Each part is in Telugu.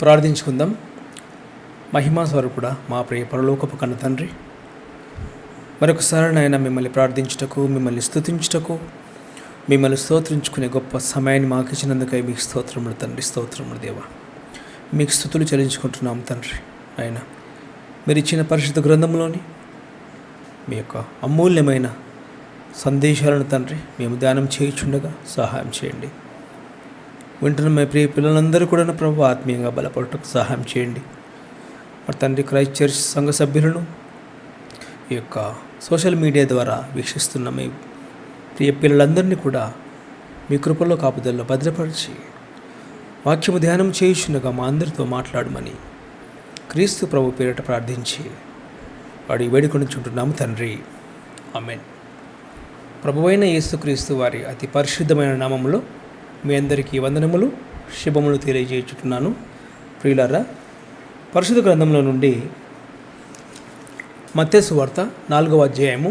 ప్రార్థించుకుందాం. మహిమా స్వరూపుడా, మా ప్రియ పరలోకపు కన్న తండ్రి, మరొకసారి నాయన మిమ్మల్ని ప్రార్థించుటకు, మిమ్మల్ని స్తుతించుటకు, మిమ్మల్ని స్తోత్రించుకునే గొప్ప సమయాన్ని మాకు ఇచ్చినందుకై మీకు స్తోత్రములు తండ్రి. స్తోత్రములు దేవా, మీకు స్తుతులు చెల్లించుకుంటున్నాం తండ్రి. ఆయన మీరు ఇచ్చిన పరిశుద్ధ గ్రంథంలోని మీ యొక్క అమూల్యమైన సందేశాలను తండ్రి మేము ధ్యానం చేయుచుండగా సహాయం చేయండి. వింటున్న మీ ప్రియ పిల్లలందరూ కూడా ప్రభు ఆత్మీయంగా బలపడటకు సహాయం చేయండి. మరి తండ్రి క్రైస్ట్ చర్చ్ సంఘ సభ్యులను ఈ యొక్క సోషల్ మీడియా ద్వారా వీక్షిస్తున్న మీ ప్రియ పిల్లలందరినీ కూడా మీ కృపలో కాపుదల్లో భద్రపరిచి వాక్యము ధ్యానం చేయుచుండగా మా అందరితో మాట్లాడమని క్రీస్తు ప్రభు పేరిట ప్రార్థించి వాడి వేడుకొనిచుంటున్నాము తండ్రి. ఆమేన్. ప్రభువైన యేసుక్రీస్తు వారి అతి పరిశుద్ధమైన నామములో మీ అందరికీ వందనములు, శుభములు తెలియజేయుచున్నాను. ప్రియులారా, పరిశుద్ధ గ్రంథంలో నుండి మత్తయి సువార్త 4వ అధ్యాయము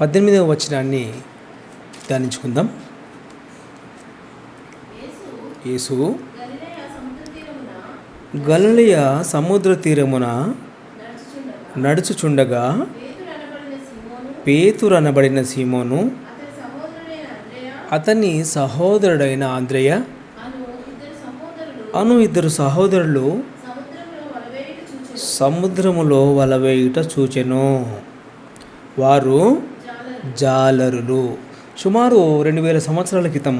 18వ వచనాన్ని ధ్యానించుకుందాం. యేసు గలిలయ సముద్ర తీరమున నడుచుచుండగా పేతురు అనబడిన సీమోను, అతని సహోదరుడైన ఆంద్రెయ అను ఇద్దరు సహోదరులు సముద్రములో వలవేయుట చూచెను. వారు జాలరులు. సుమారు 2000 సంవత్సరాల క్రితం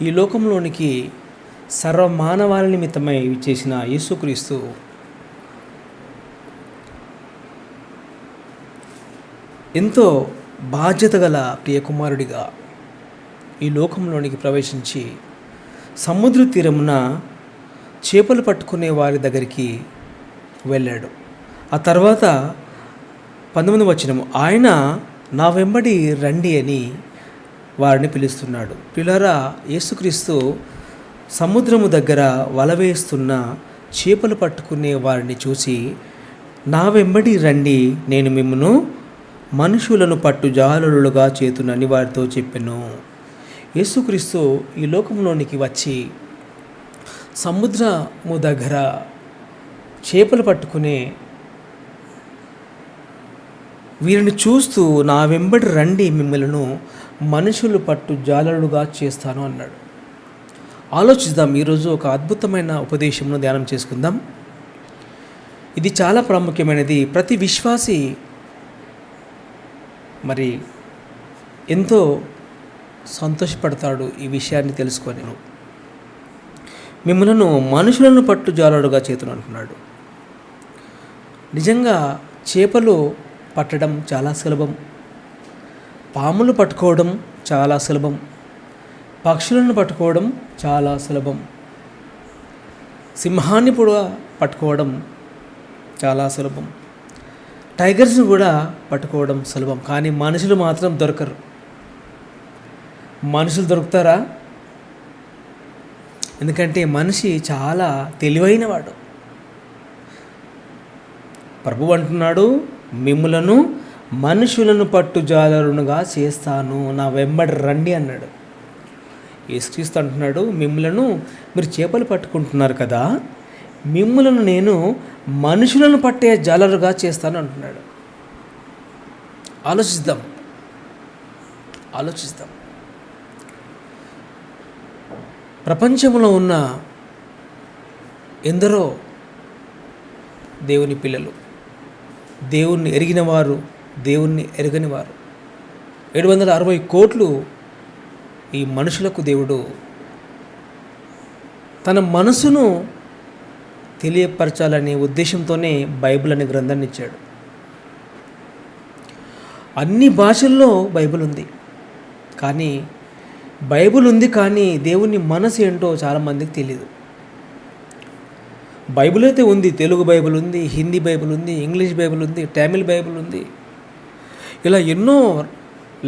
ఈ లోకంలోనికి సర్వమానవాళి నిమిత్తమై చేసిన యేసుక్రీస్తు ఎంతో బాధ్యత గల ప్రియకుమారుడిగా ఈ లోకంలోనికి ప్రవేశించి సముద్ర తీరమున చేపలు పట్టుకునే వారి దగ్గరికి వెళ్ళాడు. ఆ తర్వాత 19వ వచనము, ఆయన నా వెంబడి రండి అని వారిని పిలుస్తున్నాడు. పిల్లరా, యేసుక్రీస్తు సముద్రము దగ్గర వలవేస్తున్న చేపలు పట్టుకునే వారిని చూసి, నా వెంబడి రండి, నేను మిమ్మును మనుషులను పట్టు జాలరులుగా చేతునని వారితో చెప్పెను. యేసుక్రీస్తు ఈ లోకంలోనికి వచ్చి సముద్రము దగ్గర చేపలు పట్టుకునే వీరిని చూస్తూ, నా వెంబడి రండి, మిమ్మలను మనుషులు పట్టు జాలరులుగా చేస్తాను అన్నాడు. ఆలోచిద్దాం. ఈరోజు ఒక అద్భుతమైన ఉపదేశంను ధ్యానం చేసుకుందాం. ఇది చాలా ప్రాముఖ్యమైనది. ప్రతి విశ్వాసి మరి ఎంతో సంతోషపడతాడు ఈ విషయాన్ని తెలుసుకొని. మిమ్మలను మనుషులను పట్టు జాలరుగా చేతును అంటున్నాడు. నిజంగా చేపలు పట్టడం చాలా సులభం, పాములు పట్టుకోవడం చాలా సులభం, పక్షులను పట్టుకోవడం చాలా సులభం, సింహాన్ని కూడా పట్టుకోవడం చాలా సులభం, టైగర్స్ని కూడా పట్టుకోవడం సులభం. కానీ మనుషులు మాత్రం దొరకరు. మనుషులు దొరుకుతారా? ఎందుకంటే మనిషి చాలా తెలివైనవాడు. ప్రభువు అంటున్నాడు, మిమ్ములను మనుషులను పట్టు జాలరునుగా చేస్తాను, నా వెంబడి రండి అన్నాడు. యేసుక్రీస్తు అంటున్నాడు, మిమ్ములను మీరు చేపలు పట్టుకుంటున్నారు కదా, మిమ్ములను నేను మనుషులను పట్టే జాలరుగా చేస్తాను అంటున్నాడు. ఆలోచిద్దాం. ప్రపంచంలో ఉన్న ఎందరో దేవుని పిల్లలు, దేవుణ్ణి ఎరిగిన వారు, దేవుణ్ణి ఎరగని వారు, 760 కోట్లు ఈ మనుషులకు దేవుడు తన మనసును తెలియపరచాలనే ఉద్దేశంతోనే బైబిల్ అనే గ్రంథాన్ని ఇచ్చాడు. అన్ని భాషల్లో బైబిల్ ఉంది. కానీ దేవుని మనసు ఏంటో చాలామందికి తెలియదు. బైబిల్ అయితే ఉంది. తెలుగు బైబిల్ ఉంది, హిందీ బైబిల్ ఉంది, ఇంగ్లీష్ బైబిల్ ఉంది, తమిళ్ బైబిల్ ఉంది. ఇలా ఎన్నో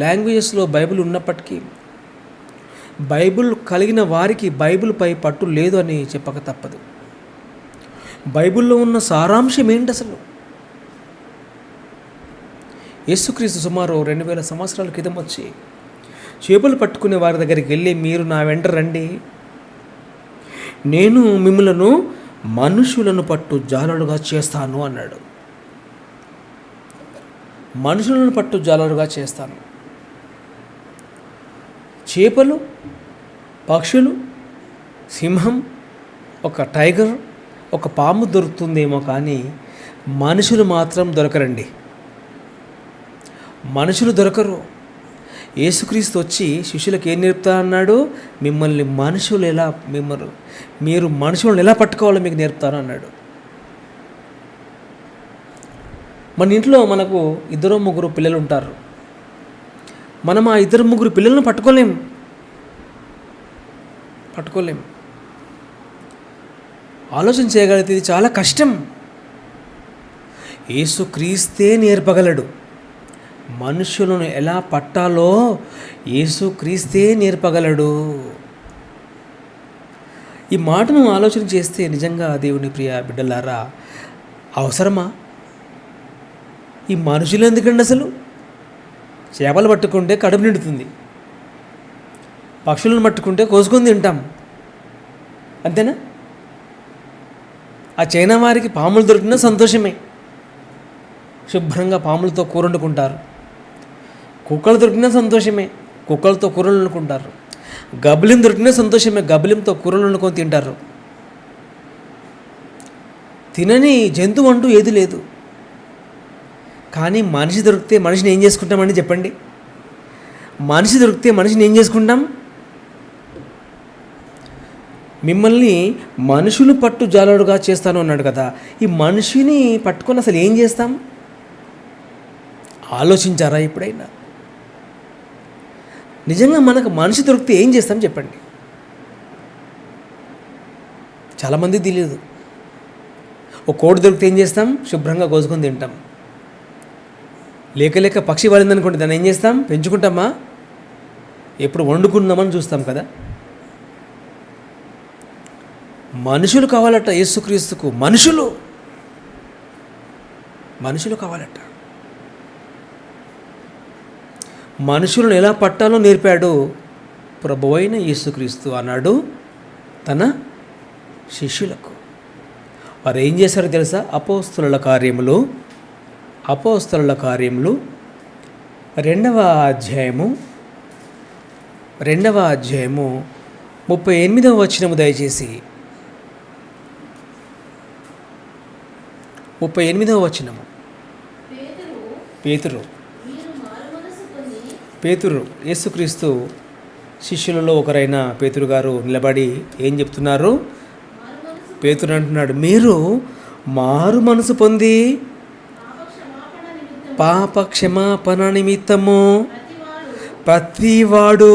లాంగ్వేజెస్లో బైబిల్ ఉన్నప్పటికీ బైబిల్ కలిగిన వారికి బైబిల్పై పట్టు లేదు అని చెప్పక తప్పదు. బైబిల్లో ఉన్న సారాంశం ఏంటి అసలు? యేసుక్రీస్తు సుమారు 2000 సంవత్సరాల క్రితం వచ్చి చేపలు పట్టుకునే వారి దగ్గరికి వెళ్ళి, మీరు నా వెంట రండి, నేను మిమ్మలను మనుషులను పట్టు జాలరుగా చేస్తాను అన్నాడు. మనుషులను పట్టు జాలరుగా చేస్తాను. చేపలు, పక్షులు, సింహం, ఒక టైగర్, ఒక పాము దొరుకుతుందేమో, కానీ మనుషులు మాత్రం దొరకరండి. మనుషులు దొరకరు. యేసుక్రీస్తు వచ్చి శిష్యులకు ఏం నేర్పుతా అన్నాడు? మీరు మనుషులను ఎలా పట్టుకోవాలో మీకు నేర్పుతాను అన్నాడు. మన ఇంట్లో మనకు 2-3 పిల్లలు ఉంటారు. మనం ఆ 2-3 పిల్లలను పట్టుకోలేం. ఆలోచన చేయగలిగితే ఇది చాలా కష్టం. యేసుక్రీస్తే నేర్పగలడు. మనుషులను ఎలా పట్టాలో యేసుక్రీస్తే నేర్పగలడు. ఈ మాటను ఆలోచన చేస్తే నిజంగా దేవుని ప్రియ బిడ్డలారా, అవసరమా? ఈ మనుషులు ఎందుకండి? అసలు చేపలు పట్టుకుంటే కడుపు నిండుతుంది, పక్షులను పట్టుకుంటే కోసుకొని తింటాం, అంతేనా? ఆ చైనా వారికి పాములు దొరికినా సంతోషమే, శుభ్రంగా పాములతో కూర వండుకుంటారు. కుక్కలు దొరికినా సంతోషమే, కుక్కలతో కూరలు వండుకుంటారు. గబ్బిలం దొరికినా సంతోషమే, గబ్బిలంతో కూరలు వండుకొని తింటారు. తినని జంతువు అంటూ ఏది లేదు. కానీ మనిషి దొరికితే మనిషిని ఏం చేసుకుంటామండి చెప్పండి? మనిషి దొరికితే మనిషిని ఏం చేసుకుంటాం? మిమ్మల్ని మనుషులు పట్టు జాలరుగా చేస్తాను అన్నాడు కదా. ఈ మనిషిని పట్టుకొని అసలు ఏం చేస్తాం? ఆలోచించారా ఎప్పుడైనా? నిజంగా మనకు మనిషి దొరికితే ఏం చేస్తాం చెప్పండి? చాలామంది తెలియదు. ఒక కోడి దొరికితే ఏం చేస్తాం? శుభ్రంగా కోసుకొని తింటాం. లేక పక్షి వాలిందనుకోండి, దాన్ని ఏం చేస్తాం? పెంచుకుంటామా? ఎప్పుడు వండుకుందామని చూస్తాం కదా. మనుషులు కావాలట యేసుక్రీస్తుకు. మనుషులు కావాలట. మనుషులను ఎలా పట్టాలో నేర్పాడు ప్రభువైన యేసుక్రీస్తు అన్నాడు తన శిష్యులకు. వారు ఏం చేశారో తెలుసా? అపోస్తలుల కార్యములు 2వ అధ్యాయము 38వ వచనము దయచేసి 38వ వచనము. పేతురు యేసుక్రీస్తు శిష్యులలో ఒకరైన పేతురు గారు నిలబడి ఏం చెప్తున్నారు? పేతురు అంటున్నాడు, మీరు మారు మనసు పొంది పాప క్షమాపణ నిమిత్తము ప్రతివాడు,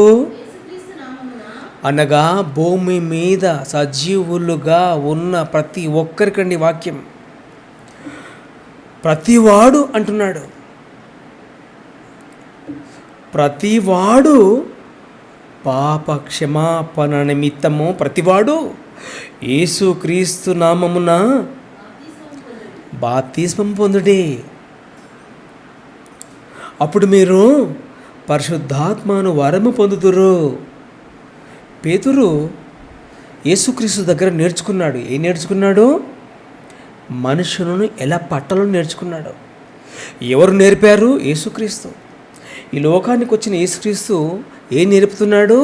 అనగా భూమి మీద సజీవులుగా ఉన్న ప్రతి ఒక్కరికండి వాక్యం. ప్రతివాడు అంటున్నాడు. ప్రతివాడు పాప క్షమాపణ నిమిత్తము ప్రతివాడు యేసుక్రీస్తు నామమున బాప్తిస్మం పొందుడి. అప్పుడు మీరు పరిశుద్ధాత్మను వరము పొందుతురు. పేతురు యేసుక్రీస్తు దగ్గర నేర్చుకున్నాడు. ఏం నేర్చుకున్నాడు? మనుషులను ఎలా పట్టాలో నేర్చుకున్నాడు. ఎవరు నేర్పారు? యేసుక్రీస్తు. ఈ లోకానికి వచ్చిన యేసుక్రీస్తు ఏం నేర్పుతున్నాడు?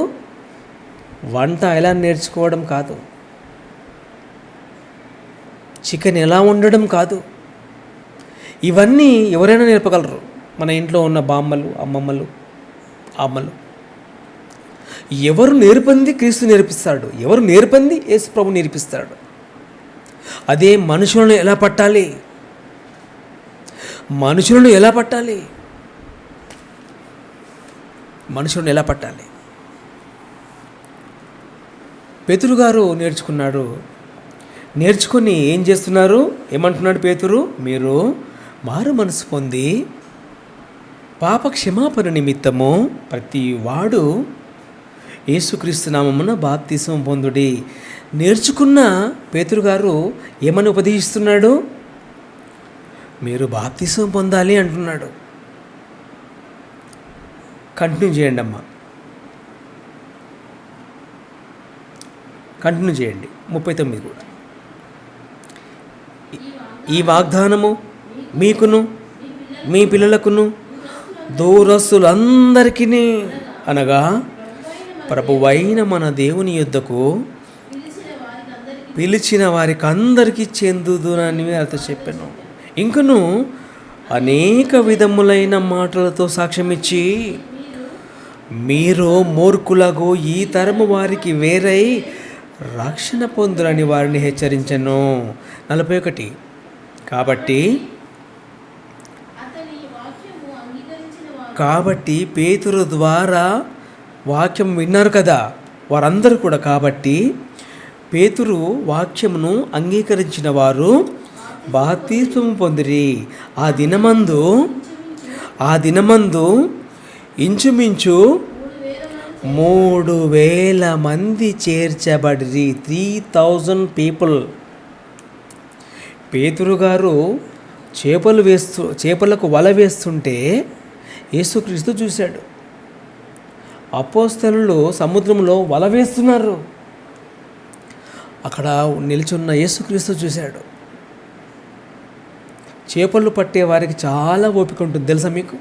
వంట ఎలా నేర్చుకోవడం కాదు, చికెన్ ఎలా వండడం కాదు. ఇవన్నీ ఎవరైనా నేర్పగలరు. మన ఇంట్లో ఉన్న బామ్మలు, అమ్మమ్మలు. ఎవరు నేర్పంది క్రీస్తు నేర్పిస్తాడు. ఎవరు నేర్పంది యేసు ప్రభు నేర్పిస్తాడు. అదే మనుషులను ఎలా పట్టాలి, మనుషులను ఎలా పట్టాలి. పేతురు గారు నేర్చుకున్నాడు. నేర్చుకొని ఏం చేస్తున్నారు? ఏమంటున్నాడు పేతురు? మీరు మారు మనసు పొంది పాప క్షమాపణ నిమిత్తము ప్రతివాడు యేసుక్రీస్తు నామమున బాప్తిస్మం పొందుడి. నేర్చుకున్న పేతురు గారు ఏమని ఉపదేశిస్తున్నాడు? మీరు బాప్తిస్మం పొందాలి అంటున్నాడు. కంటిన్యూ చేయండి అమ్మా. కంటిన్యూ చేయండి. 39 కూడా. ఈ వాగ్దానము మీకును మీ పిల్లలకును దూరస్తులందరికీ అనగా ప్రభువైన మన దేవుని యొద్దకు పిలిచిన వారికి అందరికీ చెందుదునని అర్థం చెప్పాను. ఇంకను అనేక విధములైన మాటలతో సాక్ష్యమిచ్చి మీరు మూర్ఖులకు ఈ తరము వారికి వేరై రక్షణ పొందురని వారిని హెచ్చరించను. 41. కాబట్టి పేతురు ద్వారా వాక్యం విన్నారు కదా వారందరూ కూడా. కాబట్టి పేతురు వాక్యమును అంగీకరించిన వారు బాప్తిస్మము పొందిరి. ఆ దినమందు ఇంచుమించు 3,000 మంది చేర్చబడిరి. 3,000 పీపుల్. పేతురు గారు చేపలకు వల వేస్తుంటే యేసుక్రీస్తు చూశాడు. అపోస్తలులు సముద్రంలో వల వేస్తున్నారు. అక్కడ నిల్చున్న యేసుక్రీస్తు చూశాడు. చేపలు పట్టే వారికి చాలా ఓపిక ఉంటుంది తెలుసా మీకు?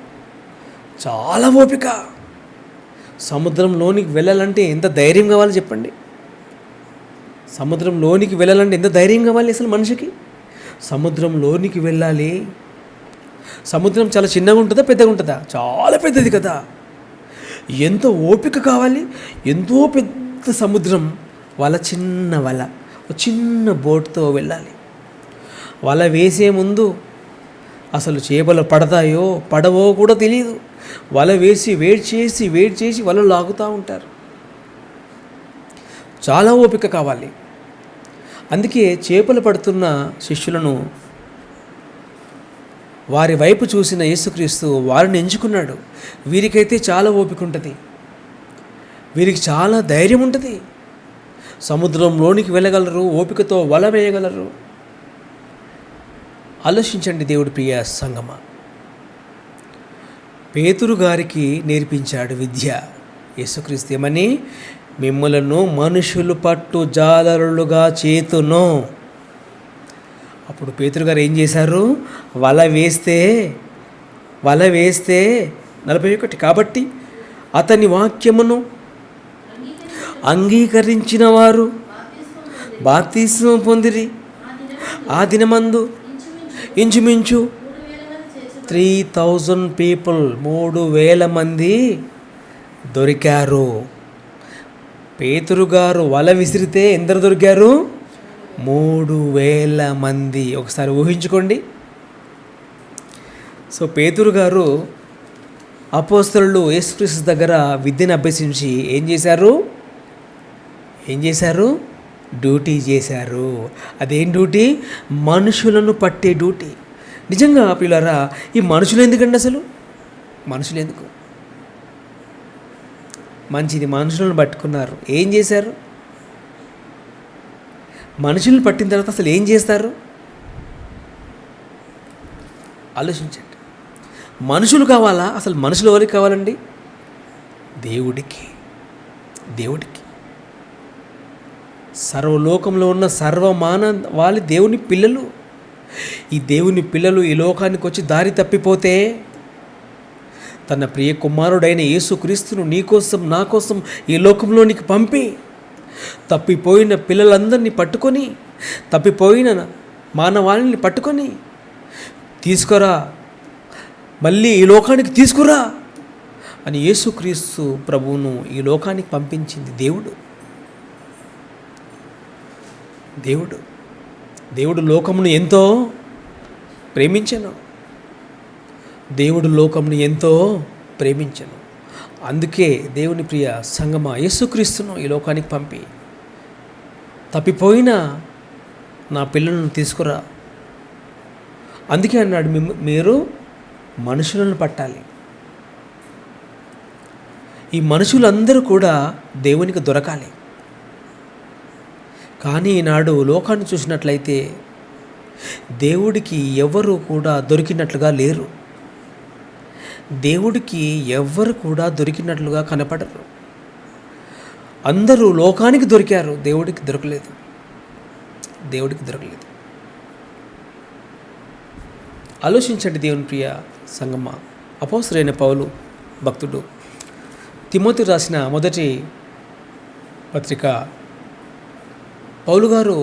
చాలా ఓపిక. సముద్రంలోనికి వెళ్ళాలంటే ఎంత ధైర్యం కావాలి చెప్పండి. సముద్రంలోనికి వెళ్ళాలంటే ఎంత ధైర్యం కావాలి అసలు మనిషికి? సముద్రంలోనికి వెళ్ళాలి. సముద్రం చాలా చిన్నగా ఉంటుందా పెద్దగా ఉంటుందా? చాలా పెద్దది కదా. ఎంత ఓపిక కావాలి. ఎంతో పెద్ద సముద్రం. చిన్న బోట్తో వెళ్ళాలి. వల వేసే ముందు అసలు చేపలు పడతాయో పడవో కూడా తెలియదు. వల వేసి వెయిట్ చేసి వల లాగుతూ ఉంటారు. చాలా ఓపిక కావాలి. అందుకే చేపలు పడుతున్న శిష్యులను వారి వైపు చూసిన యేసుక్రీస్తు వారిని ఎంచుకున్నాడు. వీరికైతే చాలా ఓపిక ఉంటుంది, వీరికి చాలా ధైర్యం ఉంటుంది. సముద్రంలోనికి వెళ్ళగలరు, ఓపికతో వల వేయగలరు. ఆలోచించండి దేవుడి ప్రియ సంగమా. పేతురు గారికి నేర్పించాడు విద్య యేసుక్రీస్తు. ఏమని? మిమ్మలను మనుషులు పట్టు జాలరులుగా చేతును. అప్పుడు పేతురు గారు ఏం చేశారు? వల వేస్తే 41. కాబట్టి అతని వాక్యమును అంగీకరించిన వారు బాప్తిస్మము పొందిరి. ఆ దినమందు ఇంచుమించు 3,000 పీపుల్ 3,000 మంది దొరికారు. పేతురు గారు వల విసిరితే ఎందరు దొరికారు? 3,000 మంది. ఒకసారి ఊహించుకోండి. సో పేతురు గారు అపోస్తలులు యేసుక్రీస్తు దగ్గర విద్యను అభ్యసించి ఏం చేశారు? డ్యూటీ చేశారు. అదేం డ్యూటీ? మనుషులను పట్టే డ్యూటీ. నిజంగా పిల్లరా, ఈ మనుషులు ఎందుకండి అసలు? మనుషులు ఎందుకు? మంచిది, మనుషులను పట్టుకున్నారు. ఏం చేశారు? మనుషులను పట్టిన తర్వాత అసలు ఏం చేస్తారు? ఆలోచించండి. మనుషులు కావాలా? అసలు మనుషులు ఎవరికి కావాలండి? దేవుడికి. సర్వలోకంలో ఉన్న సర్వమానవాళి దేవుని పిల్లలు. ఈ దేవుని పిల్లలు ఈ లోకానికి వచ్చి దారి తప్పిపోతే తన ప్రియ కుమారుడైన యేసుక్రీస్తును నీకోసం నా కోసం ఈ లోకంలోనికి పంపి తప్పిపోయిన పిల్లలందరినీ పట్టుకొని, తప్పిపోయిన మానవాళిని పట్టుకొని తీసుకురా, మళ్ళీ ఈ లోకానికి తీసుకురా అని యేసుక్రీస్తు ప్రభువును ఈ లోకానికి పంపించింది దేవుడు లోకమును ఎంతో ప్రేమించెను. అందుకే దేవుని ప్రియ సంగమా యేసుక్రీస్తును ఈ లోకానికి పంపి తప్పిపోయిన నా పిల్లలను తీసుకురా. అందుకే అన్నాడు, మీరు మనుషులను పట్టాలి. ఈ మనుషులందరూ కూడా దేవునికి దొరకాలి. కానీ ఈనాడు లోకాన్ని చూసినట్లయితే దేవుడికి ఎవరు కూడా దొరికినట్లుగా లేరు. దేవుడికి ఎవ్వరు కూడా దొరికినట్లుగా కనపడరు. అందరూ లోకానికి దొరికారు, దేవుడికి దొరకలేదు. దేవుడికి దొరకలేదు. ఆలోచించండి దేవుని ప్రియ సంగమ. అపోస్తలుడైన పౌలు భక్తుడు తిమోతి రాసిన మొదటి పత్రిక, పౌలు గారు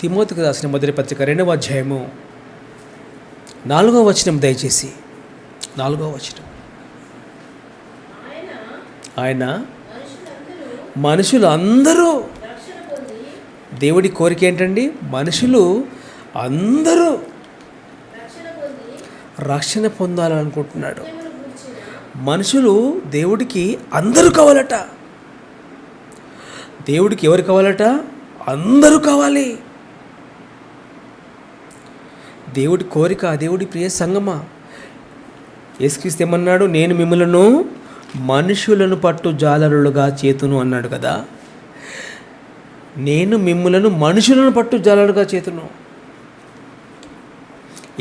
తిమోతికి రాసిన మొదటి పత్రిక 2వ అధ్యాయము 4వ వచనం, దయచేసి 4వ వచనం. ఆయన మనుషులు అందరూ, దేవుడి కోరిక ఏంటండి? మనుషులు అందరూ రక్షణ పొందాలనుకుంటున్నాడు. మనుషులు దేవుడికి అందరూ కావాలట. దేవుడికి ఎవరు కావాలట? అందరూ కావాలి. దేవుడి కోరిక, దేవుడి ప్రియ సంగమా. యేసుక్రీస్తు ఏమన్నాడు? నేను మిమ్మలను మనుషులను పట్టు జాలరులుగా చేతును అన్నాడు కదా. నేను మిమ్మలను మనుషులను పట్టు జాలరుగా చేతును.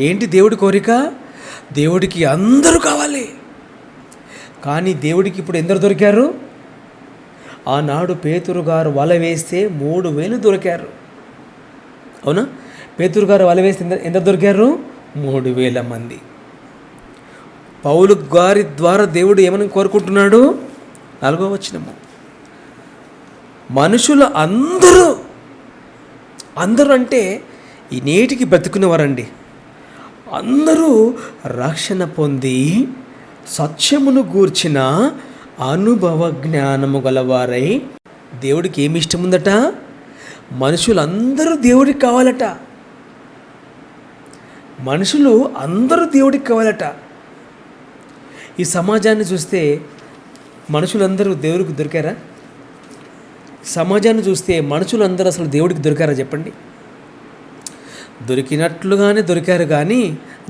ఏంటి దేవుడి కోరిక? దేవుడికి అందరూ కావాలి. కానీ దేవుడికి ఇప్పుడు ఎందరు దొరికారు? ఆనాడు పేతురు గారు వల వేస్తే 3,000 దొరికారు. అవునా? పేతురు గారు వల వేస్తే ఎందరు దొరికారు? 3,000 మంది. పౌలు గారి ద్వారా దేవుడు ఏమని కోరుకుంటున్నాడు? 4వ వచనము, మనుషులు అందరూ, అందరూ అంటే ఈ నేటికి బ్రతుకున్నవారండి, అందరూ రక్షణ పొంది సత్యమును గూర్చిన అనుభవ జ్ఞానము గలవారై. దేవుడికి ఏమి ఇష్టం ఉందట? మనుషులందరూ దేవుడికి కావాలట. మనుషులు అందరూ దేవుడికి కావాలట. ఈ సమాజాన్ని చూస్తే మనుషులందరూ దేవుడికి దొరికారా? సమాజాన్ని చూస్తే మనుషులందరూ అసలు దేవుడికి దొరికారా చెప్పండి? దొరికినట్లుగానే దొరికారు, కానీ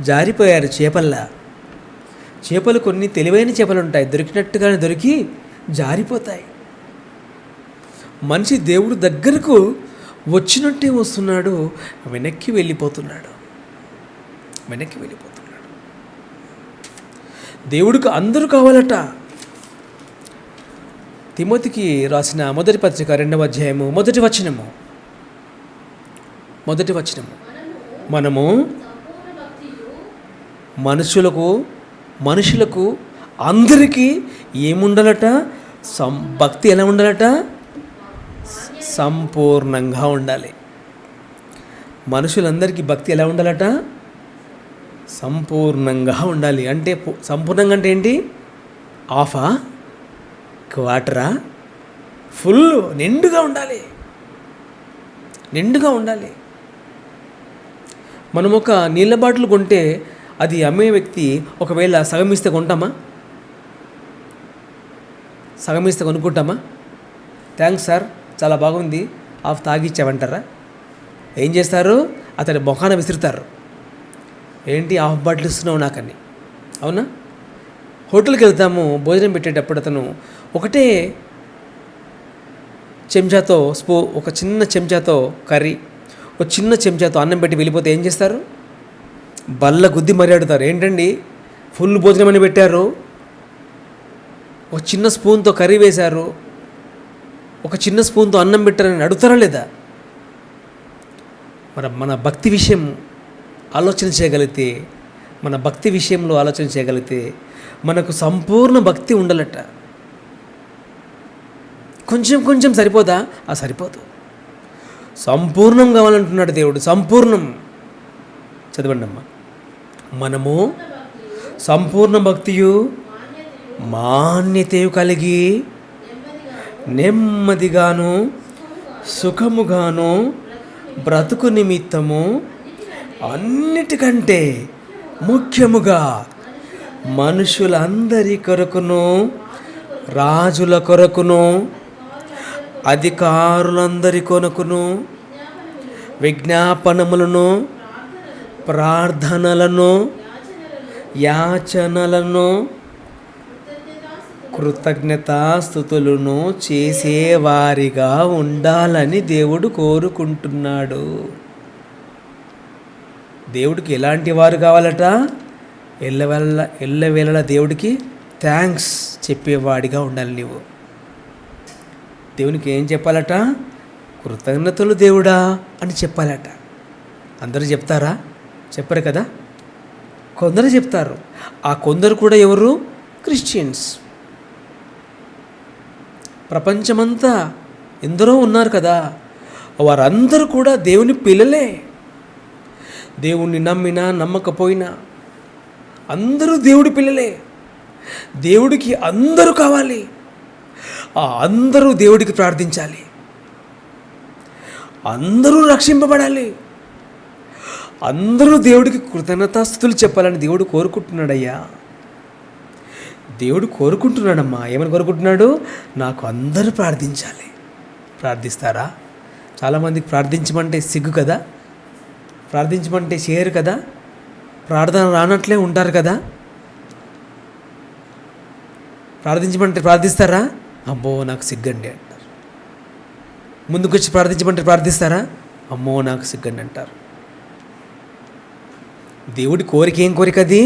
జారిపోయారు చేపల్లా. చేపలు కొన్ని తెలివైన చేపలు ఉంటాయి, దొరికినట్టుగానే దొరికి జారిపోతాయి. మనిషి దేవుడు దగ్గరకు వచ్చినట్టే వస్తున్నాడు, వెనక్కి వెళ్ళిపోతున్నాడు. దేవుడికి అందరూ కావాలట. తిమోతికి రాసిన మొదటి పత్రిక 2వ అధ్యాయము మొదటి వచనము, మనము మనుషులకు అందరికీ ఏముండాలట? భక్తి ఎలా ఉండాలట? సంపూర్ణంగా ఉండాలి. మనుషులందరికీ భక్తి ఎలా ఉండాలట? సంపూర్ణంగా ఉండాలి. అంటే సంపూర్ణంగా అంటే ఏంటి? హాఫా, క్వార్టరా, ఫుల్, నిండుగా ఉండాలి. మనం ఒక నీళ్ళ బాటిల్ కొంటే అది అమ్మే వ్యక్తి ఒకవేళ సగం ఇస్తే కొంటామా? సగం ఇస్తే కొనుక్కుంటామా? థ్యాంక్స్ సార్, చాలా బాగుంది, హాఫ్ తాగిచ్చామంటారా? ఏం చేస్తారు? అతని మొఖాన విసురుతారు. ఏంటి హాఫ్ బాటిల్ ఇస్తున్నావు నాకని. అవునా? హోటల్కి వెళ్తాము, భోజనం పెట్టేటప్పుడు అతను ఒకటే చెంచాతో ఒక చిన్న చెంచాతో కర్రీ, ఒక చిన్న చెంచాతో అన్నం పెట్టి వెళ్ళిపోతే ఏం చేస్తారు? బల్ల గుద్ది మరీ అడుగుతారు. ఏంటండి ఫుల్ భోజనం అని పెట్టారు, ఒక చిన్న స్పూన్తో కర్రీ వేశారు, ఒక చిన్న స్పూన్తో అన్నం పెట్టారని అడుగుతారా లేదా? మన భక్తి విషయం ఆలోచన చేయగలిగితే, మన భక్తి విషయంలో ఆలోచన చేయగలిగితే మనకు సంపూర్ణ భక్తి ఉండాలట. కొంచెం సరిపోదా? సరిపోదు. సంపూర్ణం కావాలంటున్నాడు దేవుడు. సంపూర్ణం. చదవండి అమ్మా. మనము సంపూర్ణ భక్తియు మాన్యతయు కలిగి నెమ్మదిగాను సుఖముగాను బ్రతుకు నిమిత్తము అన్నిటికంటే ముఖ్యముగా మనుషులందరి కొరకును, రాజుల కొరకును, అధికారులందరి కొరకును విజ్ఞాపనములను, ప్రార్థనలను, యాచనలను, కృతజ్ఞతాస్తుతులను చేసేవారిగా ఉండాలని దేవుడు కోరుకుంటున్నాడు. దేవుడికి ఎలాంటి వారు కావాలట? ఎల్లవేళలా దేవుడికి థ్యాంక్స్ చెప్పేవాడిగా ఉండాలి. దేవునికి ఏం చెప్పాలట? కృతజ్ఞతలు దేవుడా అని చెప్పాలట. అందరూ చెప్తారా? చెప్పరు కదా. కొందరు చెప్తారు. ఆ కొందరు కూడా ఎవరు? క్రిస్టియన్స్. ప్రపంచమంతా ఎందరో ఉన్నారు కదా, వారందరూ కూడా దేవుని పిల్లలే. దేవుణ్ణి నమ్మినా నమ్మకపోయినా అందరూ దేవుడి పిల్లలే. దేవుడికి అందరూ కావాలి. ఆ అందరూ దేవుడికి ప్రార్థించాలి. అందరూ రక్షింపబడాలి. అందరూ దేవుడికి కృతజ్ఞతాస్తుతులు చెప్పాలని దేవుడు కోరుకుంటున్నాడయ్యా. దేవుడు కోరుకుంటున్నాడమ్మా. ఏమని కోరుకుంటున్నాడు? నాకు అందరూ ప్రార్థించాలి. ప్రార్థిస్తారా? చాలామందికి ప్రార్థించమంటే సిగ్గు కదా, ప్రార్థించమంటే చేయరు కదా, ప్రార్థన రానట్లే ఉంటారు కదా. ప్రార్థించమంటే ప్రార్థిస్తారా? అమ్మో నాకు సిగ్గండి అంటారు. ముందుకొచ్చి ప్రార్థించమంటే ప్రార్థిస్తారా? అమ్మో నాకు సిగ్గండి అంటారు. దేవుడి కోరిక ఏం కోరిక అది?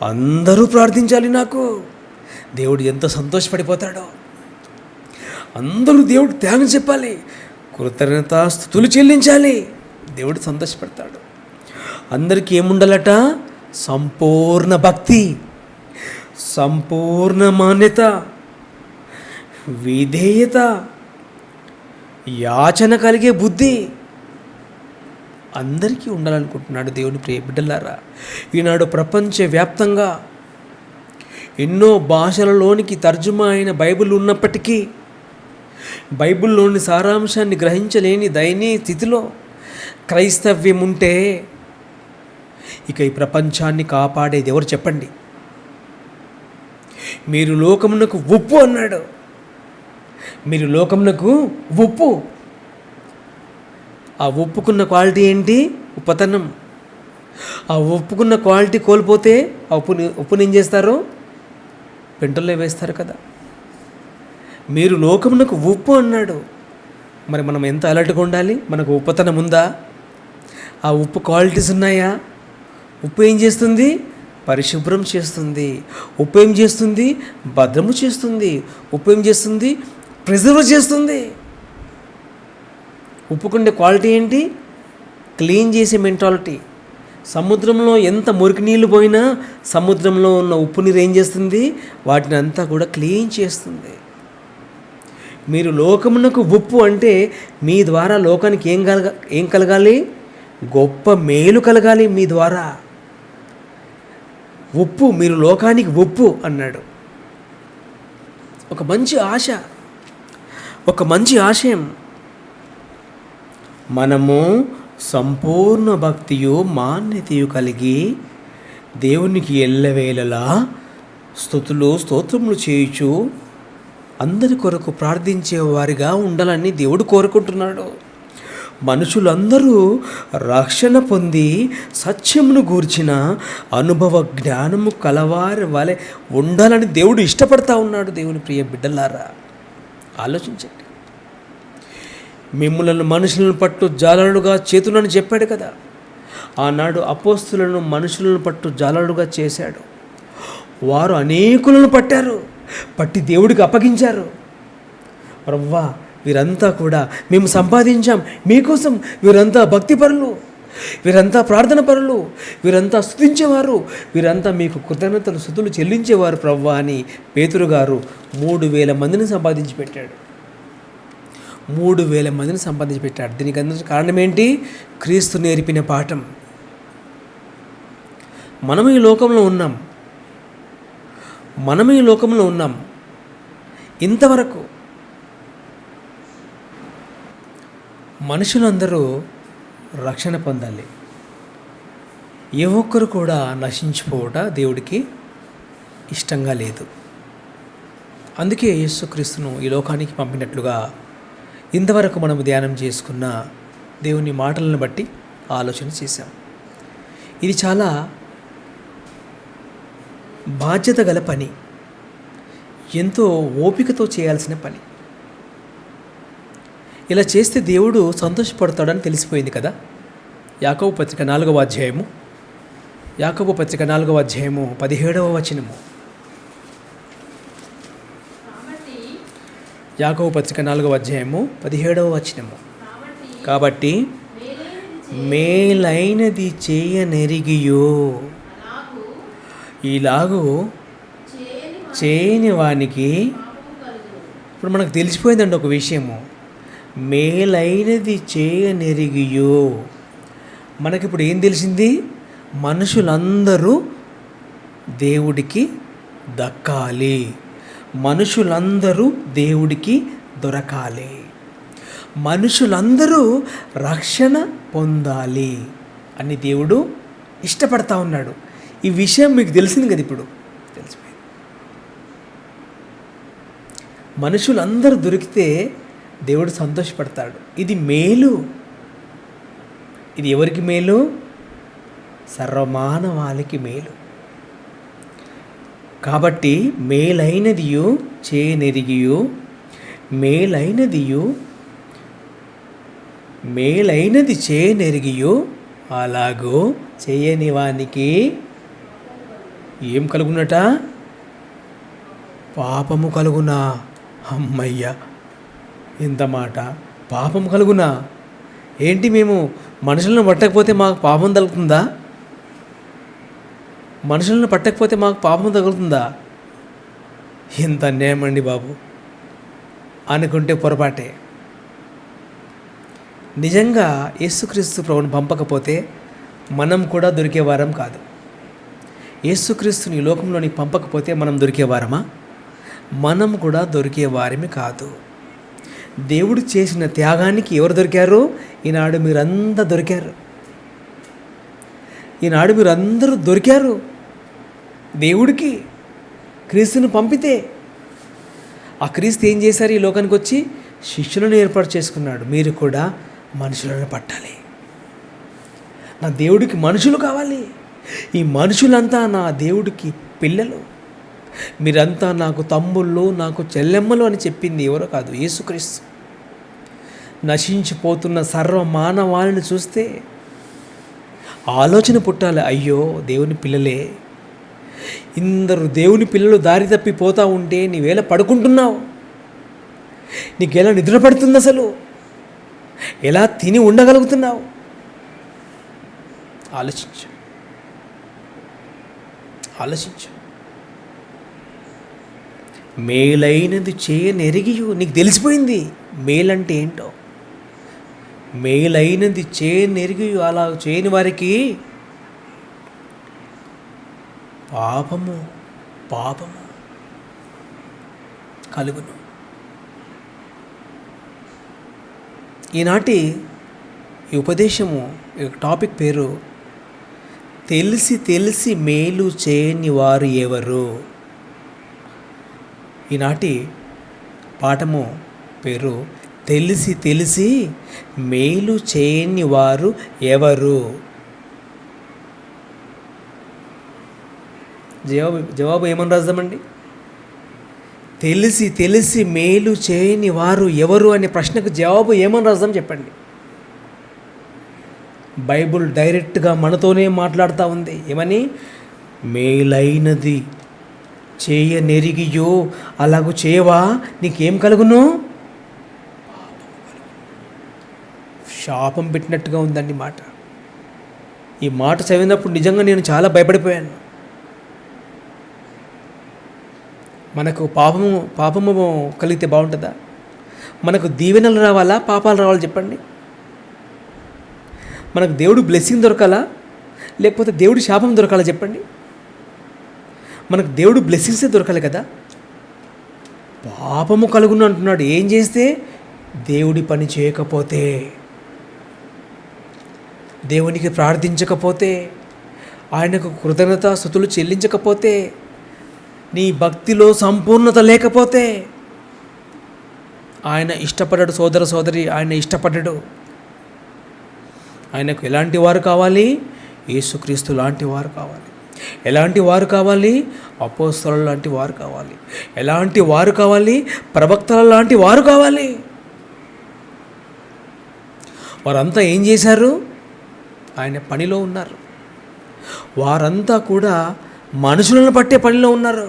అందరూ ప్రార్థించాలి నాకు. దేవుడు ఎంతో సంతోషపడిపోతాడో. అందరూ దేవుడు త్యాగం చెప్పాలి, కృతజ్ఞతాస్తుతులు చెల్లించాలి. దేవుడు సంతోషపడతాడు. అందరికీ ఏముండాలట? సంపూర్ణ భక్తి, సంపూర్ణ మాన్యత, విధేయత, యాచన కలిగే బుద్ధి అందరికీ ఉండాలనుకుంటున్నాడు దేవుని ప్రియ బిడ్డలారా. ఈనాడు ప్రపంచవ్యాప్తంగా ఎన్నో భాషలలోనికి తర్జుమా అయిన బైబిల్ ఉన్నప్పటికీ బైబిల్లోని సారాంశాన్ని గ్రహించలేని దయనీయ స్థితిలో క్రైస్తవ్యం ఉంటే ఇక ఈ ప్రపంచాన్ని కాపాడేది ఎవరు చెప్పండి? మీరు లోకమునకు ఉప్పు అన్నాడు. మీరు లోకమునకు ఉప్పు. ఆ ఉప్పుకున్న క్వాలిటీ ఏంటి? ఉపతనం. ఆ ఉప్పుకున్న క్వాలిటీ కోల్పోతే ఆ ఉప్పుని ఏం చేస్తారు? పెంటల్లో వేస్తారు కదా. మీరు లోకమునకు ఉప్పు అన్నాడు. మరి మనం ఎంత అలర్ట్గా ఉండాలి? మనకు ఉపతనం ఉందా? ఆ ఉప్పు క్వాలిటీస్ ఉన్నాయా? ఉప్పు ఏం చేస్తుంది? పరిశుభ్రం చేస్తుంది. ఉప్పు ఏం చేస్తుంది? భద్రము చేస్తుంది. ఉప్పు ఏం చేస్తుంది? ప్రిజర్వ్ చేస్తుంది. ఉప్పుకుండే క్వాలిటీ ఏంటి? క్లీన్ చేసే మెంటాలిటీ. సముద్రంలో ఎంత మురికి నీళ్ళు పోయినా సముద్రంలో ఉన్న ఉప్పు నీరు ఏం చేస్తుంది? వాటిని అంతా కూడా క్లీన్ చేస్తుంది. మీరు లోకమునకు ఉప్పు అంటే మీ ద్వారా లోకానికి ఏం కలగాలి? గొప్ప మేలు కలగాలి మీ ద్వారా. ఉప్పు, మీరు లోకానికి ఉప్పు అన్నాడు. ఒక మంచి ఆశ, ఒక మంచి ఆశయం. మనము సంపూర్ణ భక్తియు మాన్యతయు కలిగి దేవునికి ఎల్లవేళలా స్తుతులు స్తోత్రములు చేయుచు అందరి కొరకు ప్రార్థించే వారిగా ఉండాలని దేవుడు కోరుకుంటున్నాడు. మనుషులందరూ రక్షణ పొంది సత్యమును గూర్చిన అనుభవ జ్ఞానము కలవారి వలె ఉండాలని దేవుడు ఇష్టపడతా ఉన్నాడు. దేవుని ప్రియ బిడ్డలారా, ఆలోచించండి. మిమ్ములను మనుషులను పట్టు జాలరులుగా చేతులని చెప్పాడు కదా. ఆనాడు అపోస్తులను మనుషులను పట్టు జాలరులుగా చేశాడు. వారు అనేకులను పట్టారు, పట్టి దేవుడికి అప్పగించారు. ప్రభువా, వీరంతా కూడా మేము సంపాదించాం మీకోసం. వీరంతా భక్తిపరులు, వీరంతా ప్రార్థన పరులు, వీరంతా స్తుతించేవారు, వీరంతా మీకు కృతజ్ఞతలు స్తుతులు చెల్లించేవారు ప్రభువా అని పేతురు గారు 3,000 మందిని సంపాదించి పెట్టాడు. 3,000 మందిని సంపాదించి పెట్టాడు. దీనికి అందరికీ కారణం ఏంటి? క్రీస్తు నేర్పిన పాఠం. మనం ఈ లోకంలో ఉన్నాం. ఇంతవరకు మనుషులందరూ రక్షణ పొందాలి. ఏ ఒక్కరు కూడా నశించిపోవట దేవుడికి ఇష్టంగా లేదు. అందుకే యేసుక్రీస్తును ఈ లోకానికి పంపినట్లుగా ఇంతవరకు మనం ధ్యానం చేసుకున్న దేవుని మాటలను బట్టి ఆలోచన చేశాం. ఇది చాలా బాధ్యత గల పని, ఎంతో ఓపికతో చేయాల్సిన పని. ఇలా చేస్తే దేవుడు సంతోషపడతాడని తెలిసిపోయింది కదా. యాకోబు పత్రిక 4వ అధ్యాయము 17వ వచనము. యాకోబు పత్రిక 4వ అధ్యాయము 17వ వచనము. కాబట్టి మేలైనది చేయనెరిగియో ఇలాగూ చేయని వానికి, ఇప్పుడు మనకు తెలిసిపోయిందండి ఒక విషయము, మేలైనది చేయనెరిగియో. మనకిప్పుడు ఏం తెలిసింది? మనుషులందరూ దేవుడికి దక్కాలి, మనుషులందరూ దేవుడికి దొరకాలి, మనుషులందరూ రక్షణ పొందాలి అని దేవుడు ఇష్టపడతా ఉన్నాడు. ఈ విషయం మీకు తెలిసింది కదా, ఇప్పుడు తెలిసిపోయింది. మనుషులందరూ దొరికితే దేవుడు సంతోషపడతాడు. ఇది మేలు. ఇది ఎవరికి మేలు? సర్వమానవాళికి మేలు. కాబట్టి మేలైనదియు చేయనెరిగియు, మేలైనది చేయనెరిగియు అలాగూ చేయని వానికి ఏం కలుగునట? పాపము కలుగునా. అమ్మయ్య, ఇంత మాట! పాపం కలుగునా? ఏంటి, మేము మనుషులను పట్టకపోతే మాకు పాపం తగులుతుందా? మనుషులను పట్టకపోతే మాకు పాపం తగులుతుందా? ఇంత అన్యాయం అండి బాబు అనుకుంటే పొరపాటే. నిజంగా యేసుక్రీస్తు ప్రభువుని పంపకపోతే మనం కూడా దొరికేవారం కాదు. యేసుక్రీస్తుని ఈ లోకంలోనికి పంపకపోతే మనం దొరికేవారమా? మనం కూడా దొరికేవారమే కాదు. దేవుడు చేసిన త్యాగానికి ఎవరు దొరికారు? ఈనాడు మీరంతా దొరికారు. ఈనాడు మీరందరూ దొరికారు దేవుడికి. క్రీస్తుని పంపితే ఆ క్రీస్తు ఏం చేశారు? ఈ లోకానికి వచ్చి శిష్యులను ఏర్పాటు చేసుకున్నాడు. మీరు కూడా మనుషులను పట్టాలి. నా దేవుడికి మనుషులు కావాలి. ఈ మనుషులంతా నా దేవుడికి పిల్లలు. మీరంతా నాకు తమ్ముళ్ళు, నాకు చెల్లెమ్మలు అని చెప్పింది ఎవరో కాదు, యేసుక్రీస్తు. నశించిపోతున్న సర్వ మానవాళిని చూస్తే ఆలోచన పుట్టాలి, అయ్యో దేవుని పిల్లలే, ఇందరు దేవుని పిల్లలు దారి తప్పిపోతూ ఉంటే నీవేళ పడుకుంటున్నావు? నీకెలా నిద్ర పడుతుంది? అసలు ఎలా తిని ఉండగలుగుతున్నావు? ఆలోచించు. మేలైనది చేయనెరిగియు. నీకు తెలిసిపోయింది మేలంటే ఏంటో. మేలైనది చేయనెరిగియు అలా చేయని వారికి పాపము కలుగును. ఈనాటి ఈ ఉపదేశము, ఈ టాపిక్ పేరు తెలిసి మేలు చేయని వారు ఎవరు. ఈనాటి పాఠము పేరు తెలిసి మేలు చేయని వారు ఎవరు. జవాబు ఏమని రాద్దామండి? తెలిసి మేలు చేయని వారు ఎవరు అనే ప్రశ్నకు జవాబు ఏమని రాద్దాం చెప్పండి. బైబుల్ డైరెక్ట్గా మనతోనే మాట్లాడుతూ ఉంది. ఏమని? మేలైనది చేయనెరిగియో అలాగూ చేయవా, నీకేం కలుగును? శాపం పెట్టినట్టుగా ఉందండి మాట. ఈ మాట చదివినప్పుడు నిజంగా నేను చాలా భయపడిపోయాను. మనకు పాపము కలిగితే బాగుంటుందా? మనకు దీవెనలు రావాలా, పాపాలు రావాలా చెప్పండి? మనకు దేవుడు బ్లెస్సింగ్ దొరకాలా, లేకపోతే దేవుడి శాపం దొరకాలా చెప్పండి? మనకు దేవుడు బ్లెస్సింగ్సే దొరకాలి కదా. పాపము కలుగును అంటున్నాడు. ఏం చేస్తే? దేవుడి పని చేయకపోతే, దేవునికి ప్రార్థించకపోతే, ఆయనకు కృతజ్ఞతాస్తుతులు చెల్లించకపోతే, నీ భక్తిలో సంపూర్ణత లేకపోతే ఆయన ఇష్టపడ్డాడు. సోదర సోదరి, ఆయన ఇష్టపడ్డాడు. ఆయనకు ఎలాంటి వారు కావాలి? యేసుక్రీస్తు లాంటి వారు కావాలి. ఎలాంటి వారు కావాలి? అపోస్తలుల లాంటి వారు కావాలి. ఎలాంటి వారు కావాలి? ప్రవక్తల లాంటి వారు కావాలి. వారంతా ఏం చేశారు? ఆయన పనిలో ఉన్నారు. వారంతా కూడా మనుషులను పట్టే పనిలో ఉన్నారు.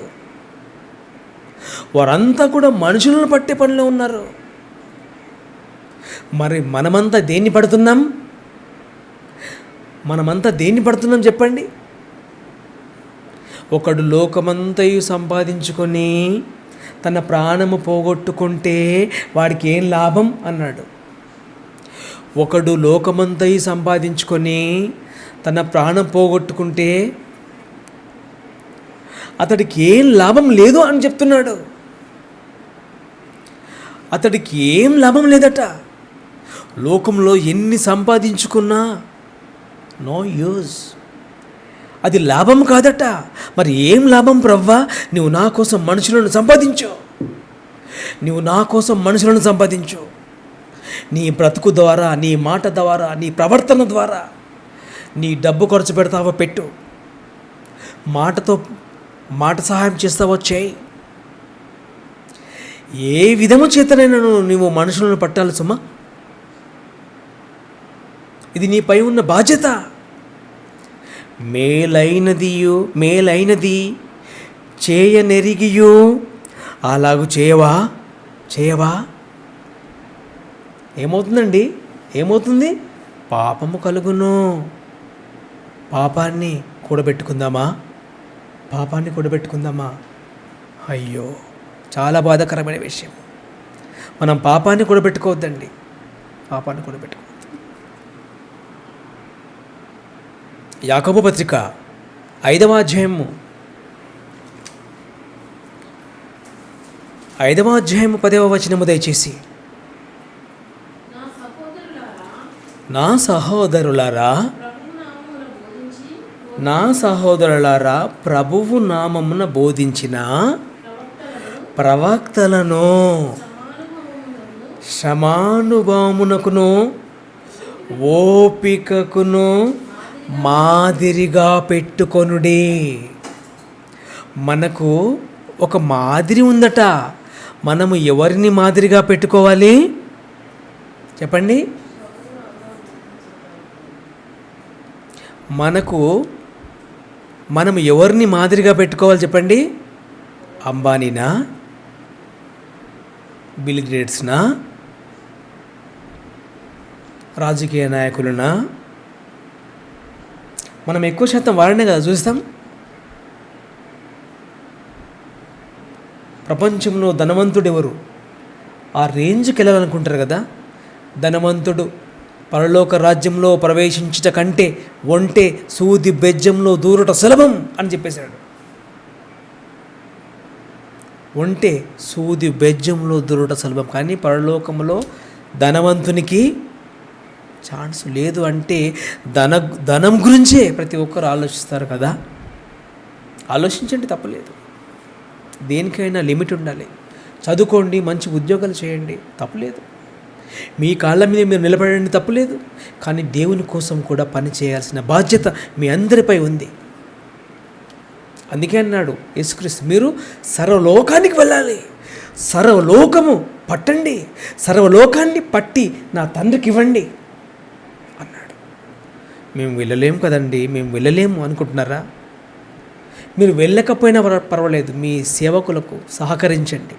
వారంతా కూడా మనుషులను పట్టే పనిలో ఉన్నారు. మరి మనమంతా దేన్ని పడుతున్నాం? చెప్పండి. ఒకడు లోకమంతయు సంపాదించుకొని తన ప్రాణము పోగొట్టుకుంటే వాడికి ఏం లాభం అన్నాడు. ఒకడు లోకమంతయు సంపాదించుకొని తన ప్రాణం పోగొట్టుకుంటే అతడికి ఏం లాభం లేదు అని చెప్తున్నాడు. అతడికి ఏం లాభం లేదట. లోకంలో ఎన్ని సంపాదించుకున్నా నో యూజ్, అది లాభం కాదట. మరి ఏం లాభం ప్రవ్వా? నువ్వు నా కోసం మనుషులను సంపాదించు. నీ బ్రతుకు ద్వారా, నీ మాట ద్వారా, నీ ప్రవర్తన ద్వారా నీ డబ్బు ఖర్చు పెడతావో పెట్టు, మాట సహాయం చేస్తావో చేయి. ఏ విధము చేతనైనా నువ్వు మనుషులను పట్టాలి సుమా. ఇది నీపై ఉన్న బాధ్యత. మేలైనది చేయనెరిగియు అలాగు చేయవా ఏమవుతుంది? పాపము కలుగును. పాపాన్ని కూడబెట్టుకుందామా? అయ్యో, చాలా బాధాకరమైన విషయం. మనం పాపాన్ని కూడబెట్టుకోవద్దండి. యాకోబు పత్రిక 5వ అధ్యాయము 10వ వచనము దయచేసి. నా సహోదరులారా, ప్రభువు నామమున బోధించిన ప్రవక్తలను క్షమానుభవమునకును ఓపికకును మాదిరిగా పెట్టుకొనుడి. మనకు ఒక మాదిరి ఉందట. మనము ఎవరిని మాదిరిగా పెట్టుకోవాలి చెప్పండి? మనము ఎవరిని మాదిరిగా పెట్టుకోవాలి చెప్పండి? అంబానీనా? బిల్ గేట్స్నా? రాజకీయ నాయకులనా? మనం ఎక్కువ శాతం వారినే కదా చూస్తాం. ప్రపంచంలో ధనవంతుడు ఎవరు? ఆ రేంజ్కి వెళ్ళాలనుకుంటారు కదా. ధనవంతుడు పరలోక రాజ్యంలో ప్రవేశించుట కంటే ఒంటే సూది బెజ్జంలో దూరట సులభం అని చెప్పేశాడు. ఒంటే సూది బెజ్జంలో దూరట సులభం, కానీ పరలోకంలో ధనవంతునికి ఛాన్స్ లేదు. అంటే ధనం గురించే ప్రతి ఒక్కరు ఆలోచిస్తారు కదా. ఆలోచించండి, తప్పలేదు. దేనికైనా లిమిట్ ఉండాలి. చదువుకోండి, మంచి ఉద్యోగాలు చేయండి, తప్పులేదు. మీ కాళ్ళ మీద మీరు నిలబడండి, తప్పులేదు. కానీ దేవుని కోసం కూడా పని చేయాల్సిన బాధ్యత మీ అందరిపై ఉంది. అందుకే అన్నాడు యేసుక్రీస్తు, మీరు సర్వలోకానికి వెళ్ళాలి, సర్వలోకము పట్టండి, సర్వలోకాన్ని పట్టి నా తండ్రికి ఇవ్వండి అన్నాడు. మేము వెళ్ళలేము కదండి, మేము వెళ్ళలేము అనుకుంటున్నారా? మీరు వెళ్ళకపోయినా పర్వాలేదు, మీ సేవకులకు సహకరించండి.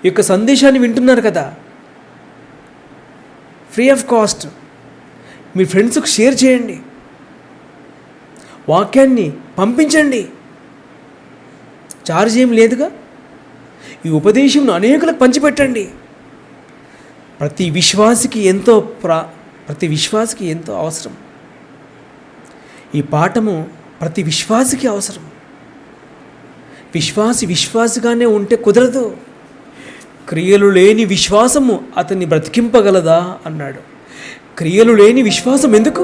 ఈ యొక్క సందేశాన్ని వింటున్నారు కదా, ఫ్రీ ఆఫ్ కాస్ట్ మీ ఫ్రెండ్స్కి షేర్ చేయండి, వాక్యాన్ని పంపించండి. ఛార్జ్ ఏం లేదుగా. ఈ ఉపదేశంను అనేకులకు పంచిపెట్టండి. ప్రతి విశ్వాసికి ఎంతో అవసరం. ఈ పాఠము ప్రతి విశ్వాసికి అవసరం. విశ్వాసిగానే ఉంటే కుదరదు. క్రియలు లేని విశ్వాసము అతన్ని బ్రతికింపగలదా అన్నాడు. క్రియలు లేని విశ్వాసం ఎందుకు?